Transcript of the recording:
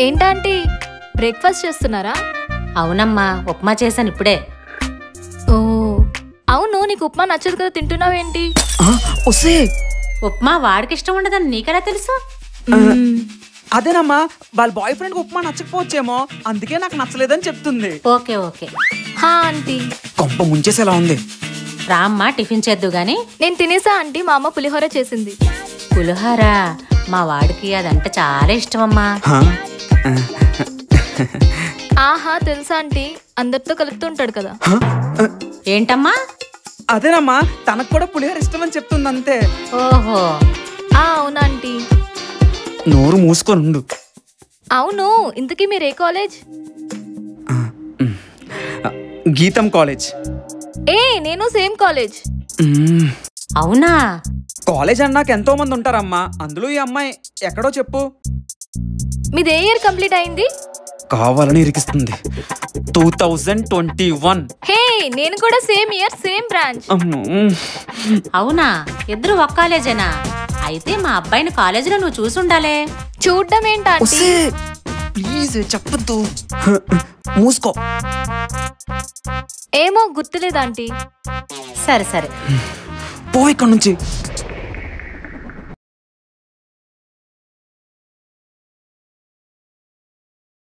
ఏంటంటే బ్రేక్ఫాస్ట్ చేస్తున్నారా? అవునమ్మా, ఉప్మా చేశాను ఇప్పుడే. ఓ అవును, నీకు ఉప్మా నచ్చదు కదా, తింటున్నావేంటి? ఉప్మా వాడికి ఇష్టం ఉండదని నీకెలా తెలుసు? అదేనమ్మా, వాళ్ళ బాయ్ ఫ్రెండ్ ఉప్మా నచ్చకపోవచ్చేమో, అందుకే నాకు నచ్చలేదని చెప్తుంది. Okay okay. హా ఆంటీ. కొంప ముంచేసేలా ఉంది. రామ్మా, టిఫిన్ చేద్దు గాని. నేను తినేసా ఆంటీ, మా అమ్మ పులిహోర చేసింది. పులిహోర? మా వాడికి అదంటే చాలా ఇష్టమమ్మా. ఆహా, తెలుసా ఆంటీ, అందరితో కలుపుతుంటాడు కదా. ఏంటమ్మా? అదేనమ్మా, తనకు కూడా పులిహోర ఇష్టమని చెప్తుంది అంతే. ఓహో. అవునా ఆంటీ? నోరు మూసుకొని ఉండు. అవును, ఇంతకీ మీరు ఏ కాలేజ్? గీతం కాలేజ్. నేను సేమ్ కాలేజ్. అవునా? కాలేజ్ అన్నాక ఎంతో మంది ఉంటారమ్మా, అందులో ఈ అమ్మాయి ఎక్కడో చెప్పు. మీది ఏ ఇయర్ కంప్లీట్ అయింది? కావాలని ఇరికిస్తుంది. 2021. హే, నేను కూడా సేమ్ ఇయర్, సేమ్ బ్రాంచ్. అవునా? ఇద్దరు ఒక కాలేజేనా? అయితే మా అబ్బాయిని కాలేజీలో నువ్వు చూసుండాలే. చూడ్డం ఏంటంటే? ప్లీజ్ చెప్పద్దు, మూసుకో. ఏమో గుర్తులేదాంటీ. సరే సరే, పో ఇక్కడి నుంచి.